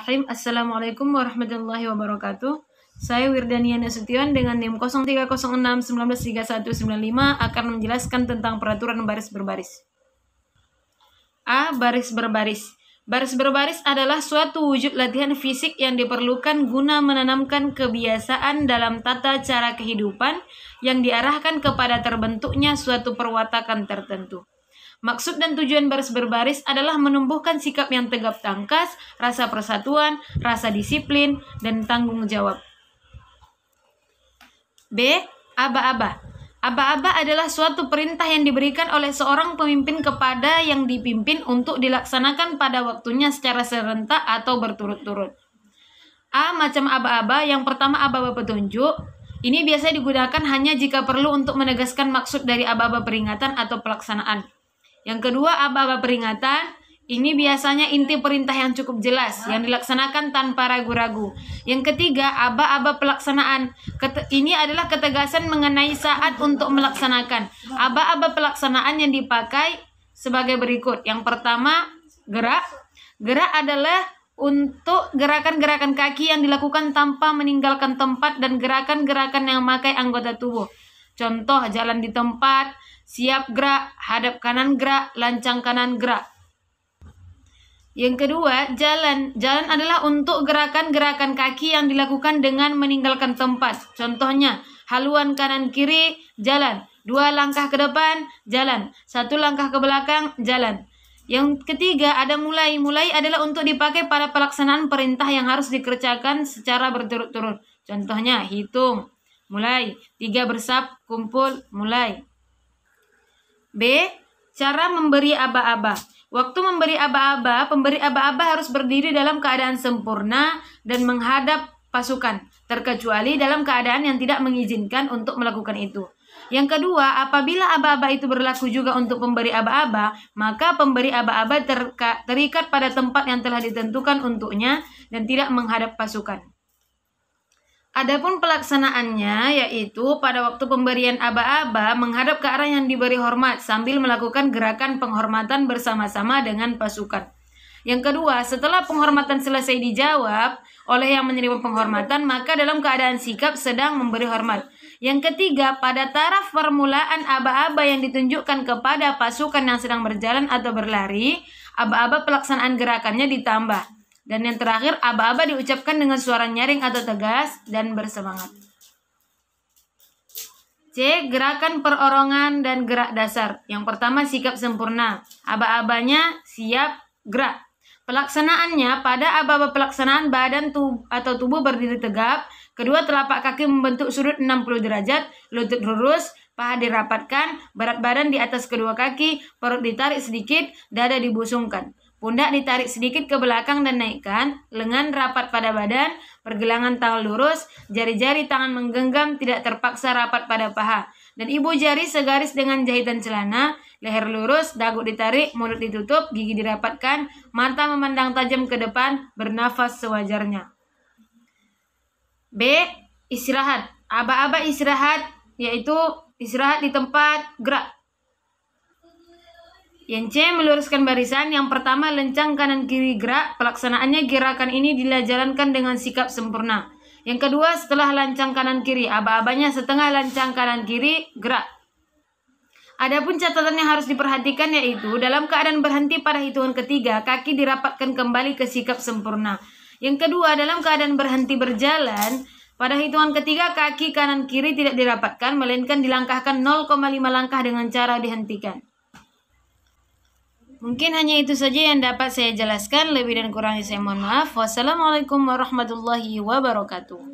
Bismillahirrahmanirrahim. Assalamualaikum warahmatullahi wabarakatuh. Saya Wirdania Nasution dengan NIM 0306193195 akan menjelaskan tentang peraturan baris berbaris. A. Baris berbaris. Baris berbaris adalah suatu wujud latihan fisik yang diperlukan guna menanamkan kebiasaan dalam tata cara kehidupan yang diarahkan kepada terbentuknya suatu perwatakan tertentu. Maksud dan tujuan baris berbaris adalah menumbuhkan sikap yang tegap tangkas, rasa persatuan, rasa disiplin, dan tanggung jawab. B. Aba-aba. Aba-aba adalah suatu perintah yang diberikan oleh seorang pemimpin kepada yang dipimpin untuk dilaksanakan pada waktunya secara serentak atau berturut-turut. A. Macam aba-aba. Yang pertama, aba-aba petunjuk. Ini biasanya digunakan hanya jika perlu untuk menegaskan maksud dari aba-aba peringatan atau pelaksanaan. Yang kedua, aba-aba peringatan. Ini biasanya inti perintah yang cukup jelas, yang dilaksanakan tanpa ragu-ragu. Yang ketiga, aba-aba pelaksanaan. Ini adalah ketegasan mengenai saat untuk melaksanakan. Aba-aba pelaksanaan yang dipakai sebagai berikut. Yang pertama, gerak. Gerak adalah untuk gerakan-gerakan kaki yang dilakukan tanpa meninggalkan tempat dan gerakan-gerakan yang memakai anggota tubuh. Contoh, jalan di tempat, siap gerak, hadap kanan gerak, lancang kanan gerak. Yang kedua, jalan. Jalan adalah untuk gerakan-gerakan kaki yang dilakukan dengan meninggalkan tempat. Contohnya, haluan kanan kiri, jalan. 2 langkah ke depan, jalan. 1 langkah ke belakang, jalan. Yang ketiga, ada mulai. Mulai adalah untuk dipakai pada pelaksanaan perintah yang harus dikerjakan secara berturut-turut. Contohnya, hitung, mulai. 3 bersab, kumpul, mulai. B. Cara memberi aba-aba. Waktu memberi aba-aba, pemberi aba-aba harus berdiri dalam keadaan sempurna dan menghadap pasukan, terkecuali dalam keadaan yang tidak mengizinkan untuk melakukan itu. Yang kedua, apabila aba-aba itu berlaku juga untuk pemberi aba-aba, maka pemberi aba-aba terikat pada tempat yang telah ditentukan untuknya dan tidak menghadap pasukan. Adapun pelaksanaannya, yaitu pada waktu pemberian aba-aba menghadap ke arah yang diberi hormat sambil melakukan gerakan penghormatan bersama-sama dengan pasukan. Yang kedua, setelah penghormatan selesai dijawab oleh yang menerima penghormatan, maka dalam keadaan sikap sedang memberi hormat. Yang ketiga, pada taraf permulaan aba-aba yang ditunjukkan kepada pasukan yang sedang berjalan atau berlari, aba-aba pelaksanaan gerakannya ditambah. Dan yang terakhir, aba-aba diucapkan dengan suara nyaring atau tegas dan bersemangat. C. Gerakan perorongan dan gerak dasar. Yang pertama, sikap sempurna. Aba-abanya siap gerak. Pelaksanaannya, pada aba-aba pelaksanaan badan atau tubuh berdiri tegap. Kedua telapak kaki membentuk sudut 60 derajat, lutut lurus, paha dirapatkan, berat badan di atas kedua kaki, perut ditarik sedikit, dada dibusungkan. Pundak ditarik sedikit ke belakang dan naikkan, lengan rapat pada badan, pergelangan tangan lurus, jari-jari tangan menggenggam tidak terpaksa rapat pada paha. Dan ibu jari segaris dengan jahitan celana, leher lurus, dagu ditarik, mulut ditutup, gigi dirapatkan, mata memandang tajam ke depan, bernafas sewajarnya. B. Istirahat. Aba-aba istirahat, yaitu istirahat di tempat gerak. Yang C. Meluruskan barisan. Yang pertama, lencang kanan kiri gerak. Pelaksanaannya gerakan ini dijalankan dengan sikap sempurna. Yang kedua, setelah lancang kanan kiri, aba-abanya setengah lancang kanan kiri gerak. Adapun catatan yang harus diperhatikan yaitu dalam keadaan berhenti pada hitungan ketiga, kaki dirapatkan kembali ke sikap sempurna. Yang kedua, dalam keadaan berhenti berjalan, pada hitungan ketiga kaki kanan kiri tidak dirapatkan, melainkan dilangkahkan 0,5 langkah dengan cara dihentikan. Mungkin hanya itu saja yang dapat saya jelaskan. Lebih dan kurangnya saya mohon maaf. Wassalamualaikum warahmatullahi wabarakatuh.